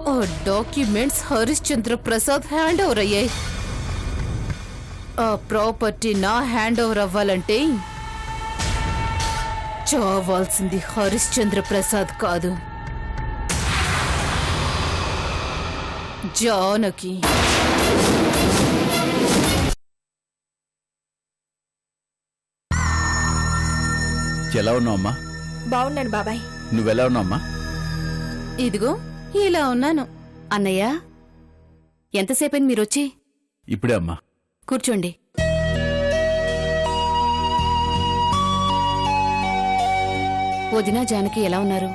ఆ documents Harishchandra Prasad hand over అయ్యాయి. ఆ ప్రాపర్టీ నా హ్యాండ్ ఓవర్ అవ్వాలంటే చావాల్సింది హరిశ్చంద్ర ప్రసాద్ కాదు, జానకి. ఎలా ఉన్నావు అమ్మా? బాగున్నాను బాబాయ్. నువ్వెలా ఉన్నావు అమ్మా? ఇదిగో ఇలా ఉన్నాను. అన్నయ్య, ఎంతసేపైంది మీరొచ్చి? ఇప్పుడే అమ్మా. కూర్చోండి. వదినా జానకి ఎలా ఉన్నారు?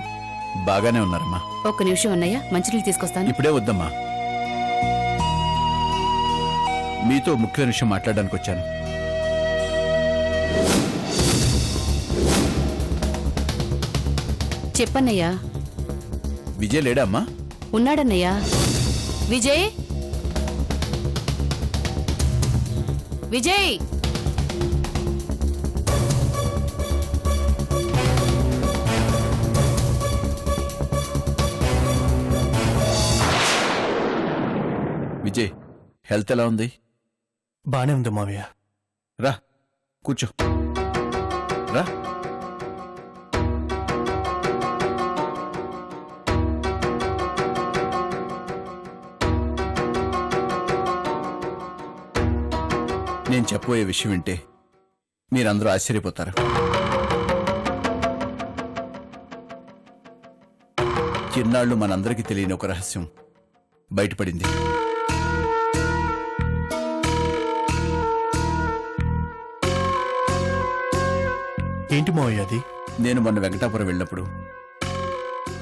బాగానే ఉన్నారమ్మా. ఒక్క నిమిషం అన్నయ్య, మంచినీళ్ళు తీసుకొస్తాను. ఇప్పుడే వద్దమ్మా, మీతో ముఖ్యమైన విషయం మాట్లాడడానికి వచ్చాను. చెప్పన్నయ్యా. విజయ్ లేడా అమ్మా? ఉన్నాడన్నయ్యా. విజయ్, విజయ్! విజయ్, హెల్త్ ఎలా ఉంది? బానే ఉంది మావయ్య. రా కూర్చో, రా. నేను చెప్పబోయే విషయం వింటే మీరందరూ ఆశ్చర్యపోతారు. చిన్నాళ్ళు మనందరికీ తెలియని ఒక రహస్యం బయటపడింది. ఏంటి మావయ్య అది? నేను మొన్న వెంకటాపురం వెళ్ళినప్పుడు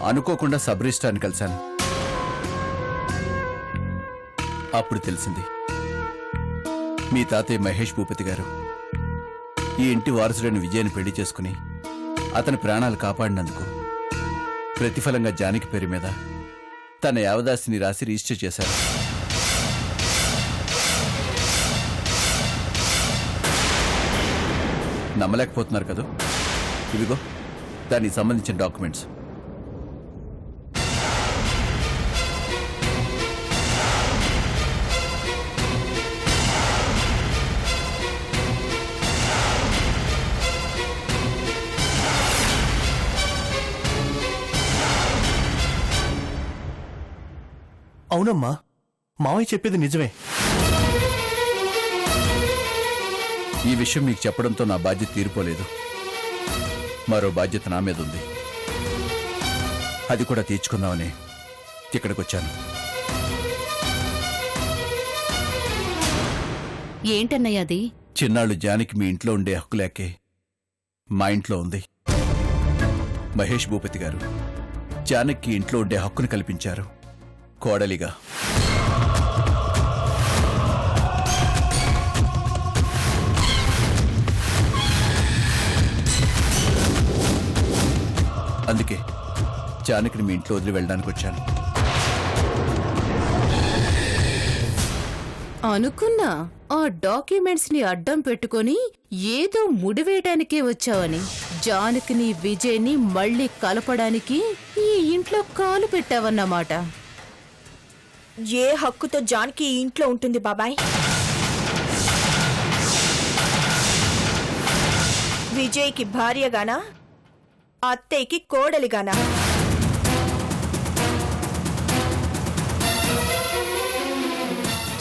అనుకోకుండా సబ్ రిజిస్ట్రార్ని కలిశాను. అప్పుడు తెలిసింది, మీ తాతయ్య మహేష్ భూపతి గారు ఈ ఇంటి వారసుడైన విజయాన్ని పెళ్లి చేసుకుని అతని ప్రాణాలు కాపాడినందుకు ప్రతిఫలంగా జానకి పేరు మీద తన యావదాస్తిని రాసి రిజిస్టర్ చేశారు. నమ్మలేకపోతున్నారు కదా? ఇదిగో దానికి సంబంధించిన డాక్యుమెంట్స్. అవునమ్మా, మావయ్య చెప్పేది నిజమే. ఈ విషయం మీకు చెప్పడంతో నా బాధ్యత తీరిపోలేదు. మరో బాధ్యత నా మీద ఉంది. అది కూడా తీర్చుకుందామని ఇక్కడికొచ్చాను. ఏంటన్నయ్య అది? చిన్నాళ్ళు జానకి మీ ఇంట్లో ఉండే హక్కు లేకే మా ఇంట్లో ఉంది. మహేష్ భూపతి గారు జానకి ఇంట్లో ఉండే హక్కును కల్పించారు కోడలిగా. అందుకే జానకిని మీ ఇంట్లో వదిలి వెళ్ళడానికి వచ్చాను. అనుకున్నా ఆ డాక్యుమెంట్స్ ని అడ్డం పెట్టుకొని ఏదో ముడివేయడానికే వచ్చావని. జానకిని విజయ్ని మళ్ళీ కలపడానికి ఈ ఇంట్లో కాలు పెట్టావన్నమాట. ఏ హక్కుతో జానకి ఈ ఇంట్లో ఉంటుంది బాబాయ్? విజయ్కి భార్యగానా, అత్తయ్యకి కోడలిగానా?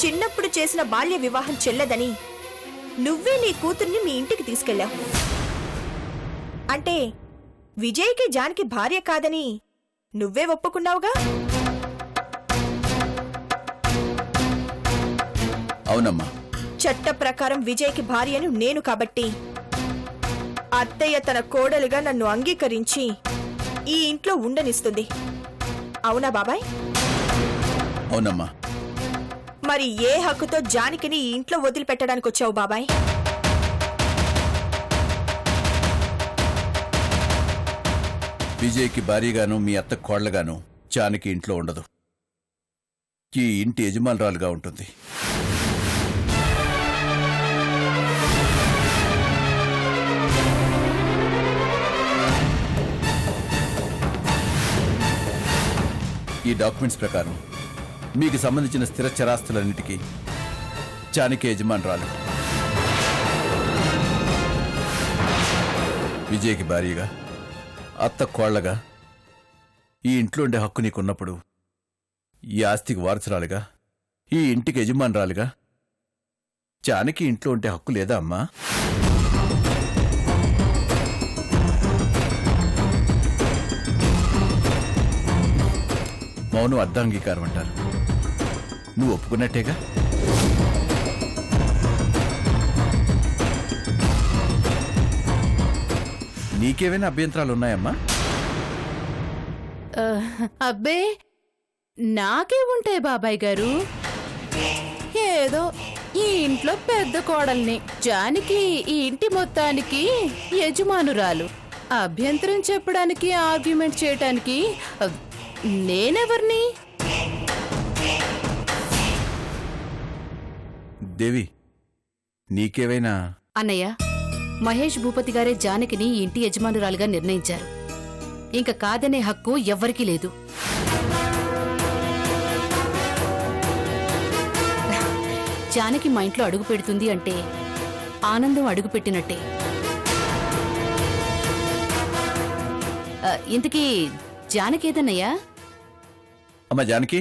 చిన్నప్పుడు చేసిన బాల్య వివాహం చెల్లదని నువ్వే నీ కూతుర్ని మీ ఇంటికి తీసుకెళ్ళావు. అంటే విజయ్కి జానకి భార్య కాదని నువ్వే ఒప్పుకున్నావుగా? అవునమ్మా. చట్ట ప్రకారం విజయ్కి భార్యను నేను కాబట్టి అత్తయ్య తన కోడలిగా నన్ను అంగీకరించి ఈ ఇంట్లో ఉండనిస్తుంది. అవునా బాబాయ్? అవునమ్మా. మరి ఏ హక్కుతో జానకిని ఈ ఇంట్లో వదిలిపెట్టడానికి వచ్చావు బాబాయ్? విజయ్కి భార్యగాను మీ అత్త కోళ్లగాను జానకి ఇంట్లో ఉండదు. ఈ ఇంటి యజమానురాలుగా ఉంటుంది. ఈ డాక్యుమెంట్స్ ప్రకారం మీకు సంబంధించిన స్థిర చరాస్తులన్నిటికీ జానకి యజమానురాలు. విజయ్కి భార్యగా, అత్త కోళ్లగా ఈ ఇంట్లో ఉండే హక్కు నీకున్నప్పుడు ఈ ఆస్తికి వారసురాలుగా, ఈ ఇంటికి యజమానురాలుగా జానకి ఇంట్లో ఉండే హక్కు లేదా అమ్మా? మౌనం అర్ధాంగీకారం అంటారు. నువ్వు ఒప్పుకున్నట్టేగా? నీకేమైనా అభ్యంతరాలు ఉన్నాయమ్మా? అబ్బే నాకే ఉంటాయి బాబాయ్ గారు. ఏదో ఈ ఇంట్లో పెద్ద కోడల్ని, జానికి ఈ ఇంటి మొత్తానికి యజమానురాలు. అభ్యంతరం చెప్పడానికి, ఆర్గ్యుమెంట్ చేయటానికి నేనెవర్ని? దేవి, నీకేవైనా? అన్నయ్య, మహేష్ భూపతి గారే జానకిని ఈ ఇంటి యజమానురాలుగా నిర్ణయించారు. ఇంక కాదనే హక్కు ఎవ్వరికీ లేదు. జానకి మా ఇంట్లో అడుగు పెడుతుంది అంటే ఆనందం అడుగు పెట్టినట్టే. ఇంతకీ జానకి ఏదన్నయ్యా? అమ్మా జానకి,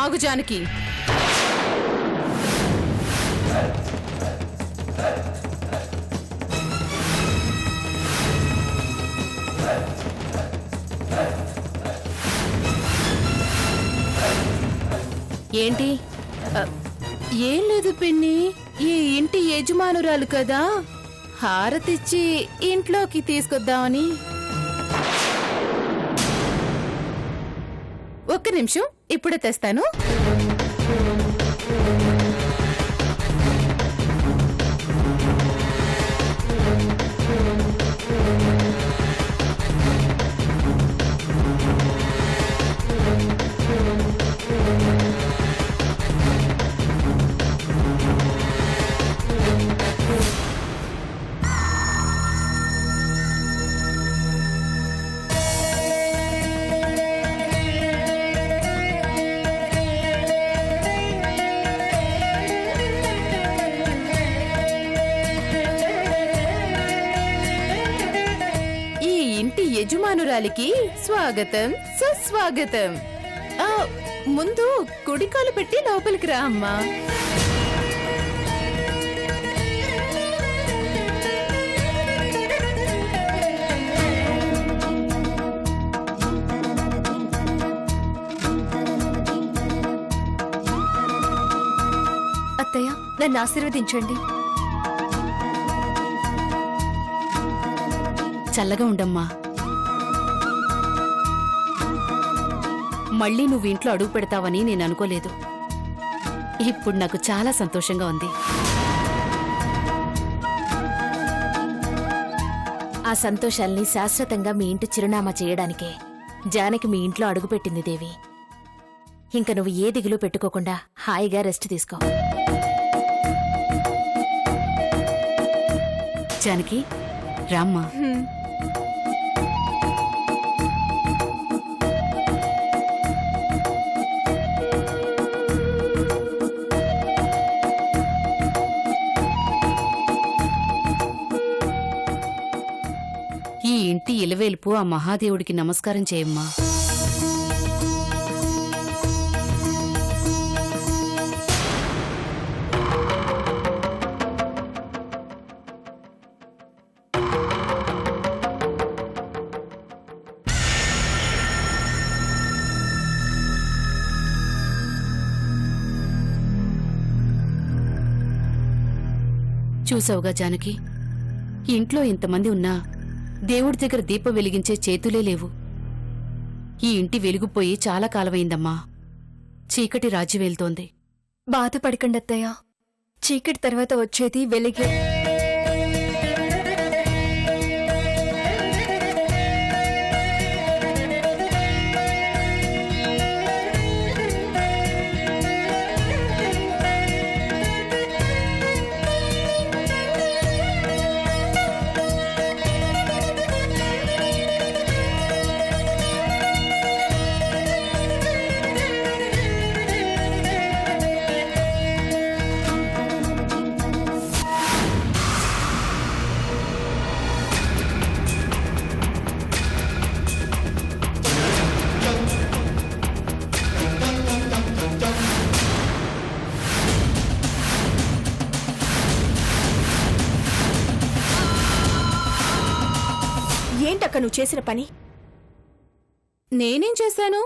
ఆగు జానకి. ఏంటి? ఏం లేదు పిన్ని, ఈ ఇంటి యజమానురాలు కదా, హారతిచ్చి ఇంట్లోకి తీసుకొద్దామని. ఒక్క నిమిషం, ఇప్పుడే తెస్తాను. యజమానురాలికి స్వాగతం, సుస్వాగతం. ముందు కుడికాలు పెట్టి లోపలికి రా అమ్మా. అత్తయ్య, నన్ను ఆశీర్వదించండి. చల్లగా ఉండమ్మా. మళ్ళీ నువ్వు ఇంట్లో అడుగు పెడతావని నేను అనుకోలేదు. ఇప్పుడు నాకు చాలా సంతోషంగా ఉంది. ఆ సంతోషాల్ని శాశ్వతంగా మీ ఇంటి చిరునామా చేయడానికే జానకి మీ ఇంట్లో అడుగుపెట్టింది దేవి. ఇంక నువ్వు ఏ దిగులు పెట్టుకోకుండా హాయిగా రెస్ట్ తీసుకో. జానకి, రామ్మా. ఈ ఇంటి ఇలవేల్పు ఆ మహాదేవుడికి నమస్కారం చేయమ్మా. చూసావుగా జానకి, ఇంట్లో ఇంతమంది ఉన్నా దేవుడి దగ్గర దీపం వెలిగించే చేతులే లేవు. ఈ ఇంటి వెలుగుపోయి చాలా కాలమైందమ్మా. చీకటి రాజ్యమేల్తోంది. బాధపడకండి అత్తయ్య, చీకటి తర్వాత వచ్చేది వెలిగే. ఏంటక్క నువ్వు చేసిన పని? నేనేం చేశాను?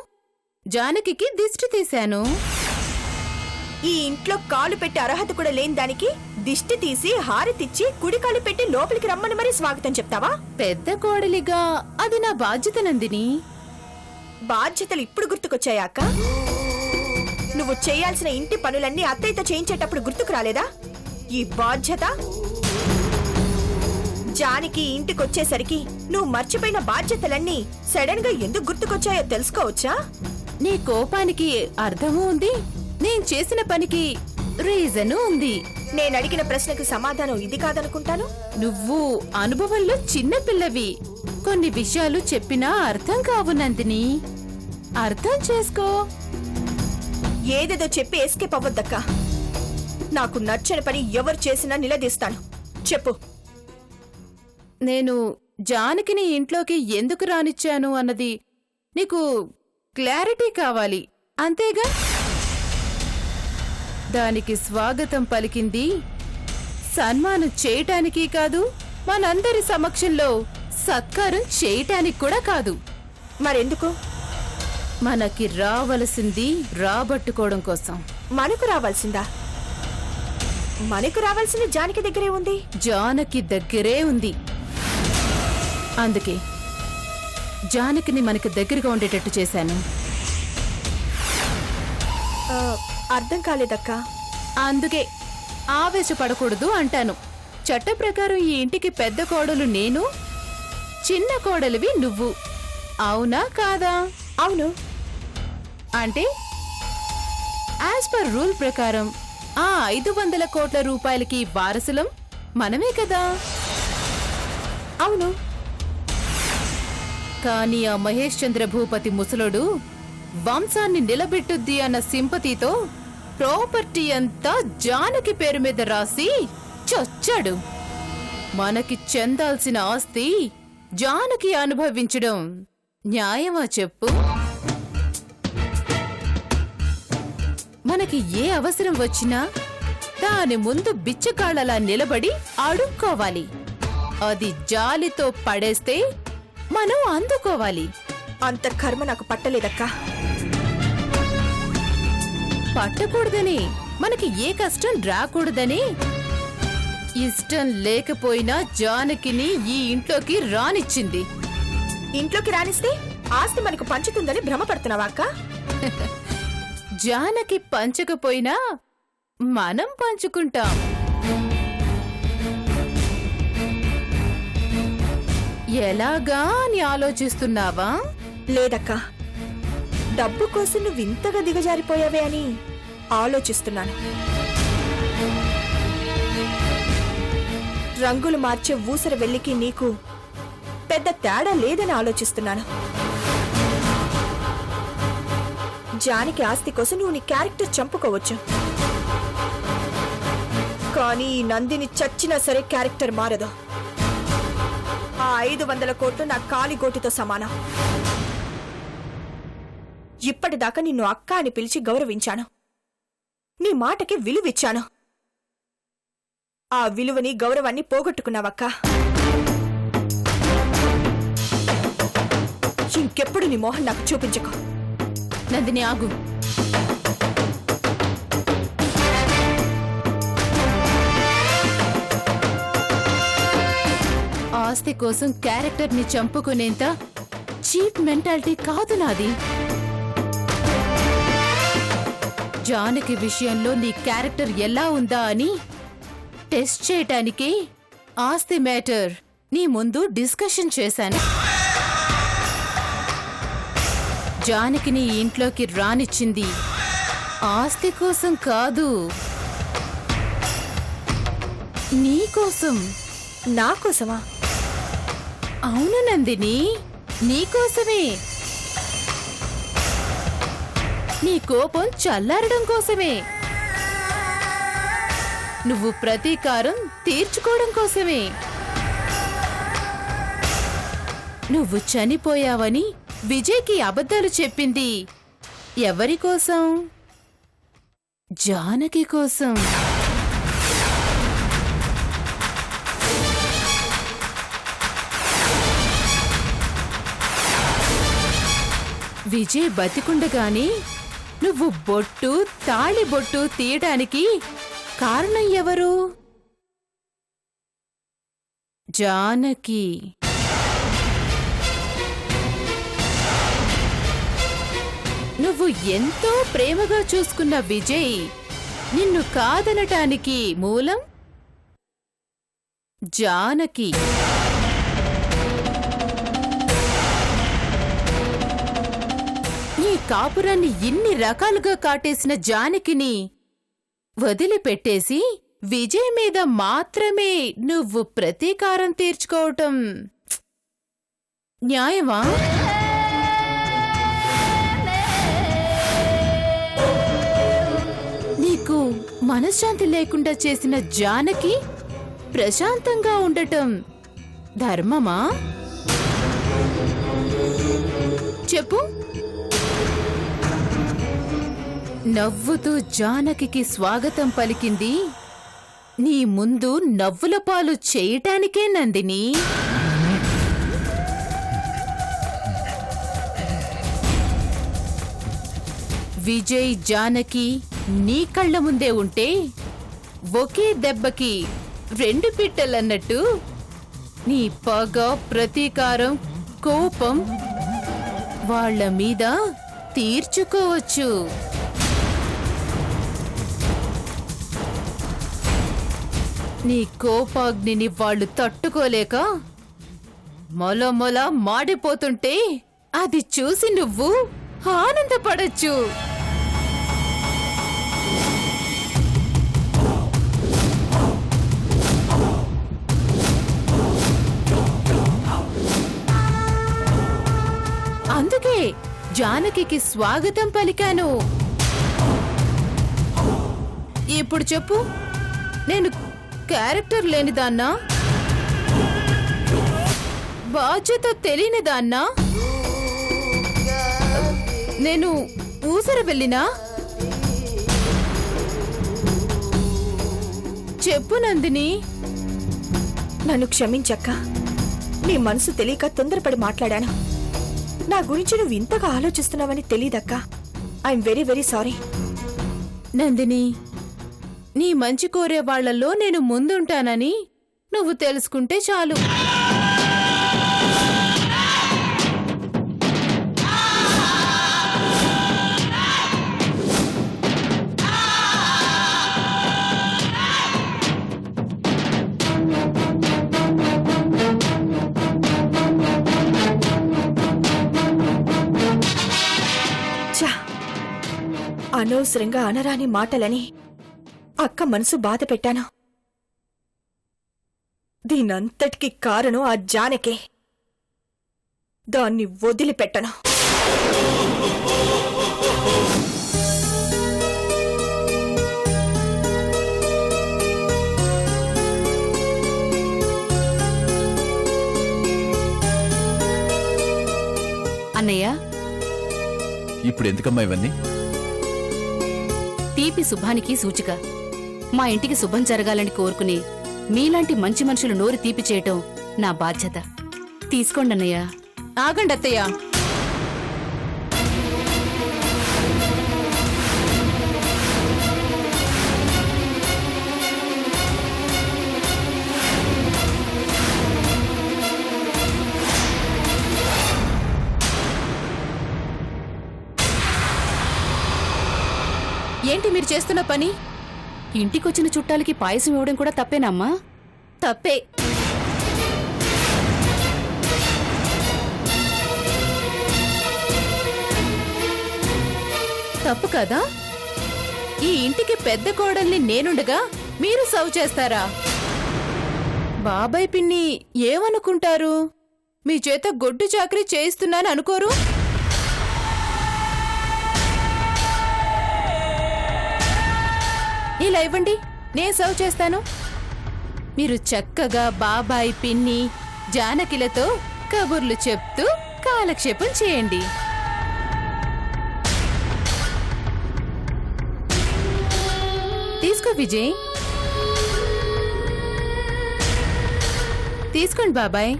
జానకికి దిష్టి తీశాను. ఈ ఇంట్లో కాలు పెట్టి అర్హత కూడా లేని దానికి దిష్టి తీసి హారతిచ్చి కుడి కాలు పెట్టి లోపలికి రమ్మని మరీ స్వాగతం చెప్తావా? పెద్ద కోడలిగా అది నా బాధ్యత నందిని. బాధ్యతలు ఇప్పుడు గుర్తుకొచ్చాయా అక్క? నువ్వు చేయాల్సిన ఇంటి పనులన్నీ అత్తయ్యతో చేయించేటప్పుడు గుర్తుకు రాలేదా? ఈ బాధ్యత జానికి ఇంటికొచ్చేసరికి నువ్వు మర్చిపోయిన బాధ్యతలన్నీ సడన్ గా ఎందుకు గుర్తుకొచ్చాయో తెలుసుకోవచ్చా? నీ కోపానికి అర్థమూ ఉంది, నేను చేసిన పనికి రీజను ఉంది. నేను అడిగిన ప్రశ్నకు సమాధానం ఇది కాదనుకుంటాను. నువ్వు అనుభవంలో చిన్న పిల్లవి. కొన్ని విషయాలు చెప్పినా అర్థం కావు నందిని. అర్థం చేసుకో. ఏదేదో చెప్పి ఎస్కేప్ అవ్వద్దక్క. నాకు నచ్చని పని ఎవరు చేసినా నిలదీస్తాను. చెప్పు. నేను జానకిని ఇంట్లోకి ఎందుకు రానిచ్చాను అన్నది నీకు క్లారిటీ కావాలి, అంతేగా? దానికి స్వాగతం పలికింది సన్మానం చేయటానికి కాదు, మనందరి సమక్షంలో సత్కారం చేయటానికి కూడా కాదు. మరెందుకు? మనకి రావలసింది రాబట్టుకోవడం కోసం. మనకు రావాల్సిందా? మనకు రావాల్సింది జానకి దగ్గరే ఉంది. జానకి దగ్గరే ఉంది. అందుకే జానకిని మనకి దగ్గరగా ఉండేటట్టు చేశాను. అర్థం కాలేదక్క. అందుకే ఆవేశపడకూడదు అంటాను. చట్ట ప్రకారం ఈ ఇంటికి పెద్ద కోడలు నేను, చిన్న కోడలివి నువ్వు. అవునా కాదా? అవును. అంటే యాజ్ పర్ రూల్ ప్రకారం ఆ 500 కోట్ల రూపాయలకి వారసులం మనమే కదా? అవును. కానీ ఆ మహేష్ చంద్ర భూపతి ముసలుడు వంశాన్ని నిలబెట్టుద్ది అన్న సింపతితో ప్రాపర్టీ అంతా జానకి పేరు మీద రాసి చచ్చాడు. మనకి చెందాల్సిన ఆస్తి జానకి అనుభవించడం న్యాయమా చెప్పు? మనకి ఏ అవసరం వచ్చినా దాని ముందు బిచ్చకాళ్ళలా నిలబడి అడుక్కోవాలి. అది జాలితో పడేస్తే మనం అందుకోవాలి. అంత కర్మ నాకు పట్టలేదక్క. పట్టకూడదని, మనకి ఏ కష్టం రాకూడదని, ఇష్టం లేకపోయినా జానకిని ఈ ఇంట్లోకి రానిచ్చింది. ఇంట్లోకి రానిస్తే ఆస్తి మనకు పంచుతుందని భ్రమపడుతున్నావా అక్క? జానకి పంచకపోయినా మనం పంచుకుంటాం. ఎలాగా అని ఆలోచిస్తున్నావా? లేదక్క, డబ్బు కోసం నువ్వు ఇంతగా దిగజారిపోయావే అని ఆలోచిస్తున్నాను. రంగులు మార్చే ఊసర వెల్లికి నీకు పెద్ద తేడా లేదని ఆలోచిస్తున్నాను. జానికి ఆస్తి కోసం నువ్వు నీ క్యారెక్టర్ చంపుకోవచ్చు, కానీ ఈ నందిని చచ్చినా సరే క్యారెక్టర్ మారదు. ఆ 500 కోట్లు నా కాలిగోటితో సమానం. ఇప్పటిదాకా నిన్ను అక్క అని పిలిచి గౌరవించాను, నీ మాటకి విలువిచ్చాను. ఆ విలువని గౌరవాన్ని పోగొట్టుకున్నావక్క. ఇంకెప్పుడు నీ మోహన్ నాకు చూపించకు. నందిని ఆగు. ఆస్తి కోసం క్యారెక్టర్ ని చంపుకునేంత చీప్ మెంటాలిటీ కాదు నాది. జానకి విషయంలో నీ క్యారెక్టర్ ఎలా ఉందా అని టెస్ట్ చేయటానికి ఆస్తి మ్యాటర్ నీ ముందు డిస్కషన్ చేశాను. జానకిని ఇంట్లోకి రానిచ్చింది ఆస్తి కోసం కాదు, నీకోసం. నా కోసమా? అవును నందిని, నీకోసమే. నీ కోపం చల్లారడం కోసమే, నువ్వు ప్రతీకారం తీర్చుకోవడం కోసమే. నువ్వు చనిపోయావని విజయ్కి అబద్ధాలు చెప్పింది ఎవరి కోసం? జానకి కోసం. విజయ్ బతికుండగాని నువ్వు బొట్టు తాళి బొట్టు తీయడానికి కారణం ఎవరు? జానకి. నువ్వు ఎంతో ప్రేమగా చూసుకున్న విజయ్ నిన్ను కాదనటానికి మూలం జానకి. నీ కాపురాన్ని ఇన్ని రకాలుగా కాటేసిన జానకిని వదిలిపెట్టేసి విజయ్ మీద మాత్రమే నువ్వు ప్రతీకారం తీర్చుకోవటం న్యాయమా? నీకు మనశ్శాంతి లేకుండా చేసిన జానకి ప్రశాంతంగా ఉండటం ధర్మమా? చెప్పు. నవ్వుతూ జానకి స్వాగతం పలికింది నీ ముందు నవ్వుల పాలు చేయటానికే నందిని. విజయ్ జానకి నీ కళ్ళ ముందే ఉంటే ఒకే దెబ్బకి రెండు పిట్టలన్నట్టు నీ పగ, ప్రతీకారం, కోపం వాళ్ళ మీద తీర్చుకోవచ్చు. నీ కోపాగ్నిని వాళ్ళు తట్టుకోలేక మొలమొల మాడిపోతుంటే అది చూసి నువ్వు ఆనందపడచ్చు. అందుకే జానకి స్వాగతం పలికాను. ఇప్పుడు చెప్పు, నేను క్యారెక్టర్ లేనిదాన్నా? బాధ్యత తెలియనిదాన్నా? నేను ఊసర వెళ్ళినా? చెప్పు నందిని. నన్ను క్షమించక్క. నీ మనసు తెలియక తొందరపడి మాట్లాడాను. నా గురించి నువ్వు ఇంతగా ఆలోచిస్తున్నావని తెలీదక్క. I'm very very sorry. Nandini, నీ మంచి కోరే వాళ్లలో నేను ముందుంటానని నువ్వు తెలుసుకుంటే చాలు. అనవసరంగా అనరాని మాటలని అక్క మనసు బాధ పెట్టాను. దీనంతటికి కారణం ఆ జానకే. దాన్ని వదిలిపెట్టను. అన్నయ్య, ఇప్పుడు ఎందుకమ్మా ఇవన్నీ? తీపి శుభానికి సూచిక. మా ఇంటికి శుభం జరగాలని కోరుకుని మీలాంటి మంచి మనుషులు నోరు తీపి చేయటం నా బాధ్యత. తీసుకోండి అన్నయ్య. ఆగండి అత్తయ్య. ఏంటి మీరు చేస్తున్న పని? ఇంటికొచ్చిన చుట్టాలకి పాయసం ఇవ్వడం కూడా తప్పేనమ్మా? తప్పే. తప్పు కదా? ఈ ఇంటికి పెద్ద కోడల్ని నేనుండగా మీరు సర్వ్ చేస్తారా? బాబాయ్ పిన్ని ఏమనుకుంటారు? మీ చేత గొడ్డు చాకరీ చేయిస్తున్నాను అనుకోరు? ఇలా ఇవ్వండి, నేను సర్వ్ చేస్తాను. మీరు చక్కగా బాబాయ్ పిన్ని జానకిలతో కబుర్లు చెప్తూ కాలక్షేపం చేయండి. తీసుకో విజయ్, తీసుకోండి బాబాయ్,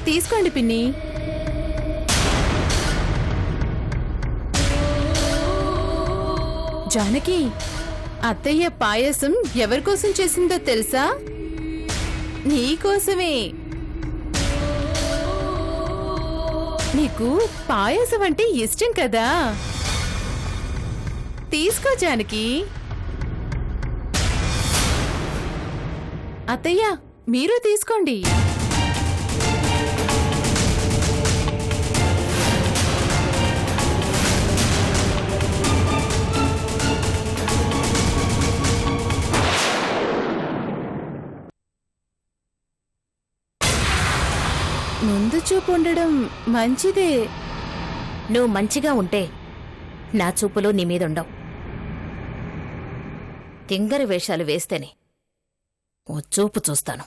తీసుకోండి పిన్ని. జానకి, అత్తయ్య పాయసం ఎవరికోసం చేసిందో తెలుసా? నీకోసమే. నీకు పాయసం అంటే ఇష్టం కదా? తీసుకో జానకి. అత్తయ్య, మీరు తీసుకోండి. ముందు చూపు ఉండడం మంచిదే. నువ్వు మంచిగా ఉంటే నా చూపులో నీ మీదుండవు. తింగరి వేషాలు వేస్తేనే ఓ చూపు చూస్తాను.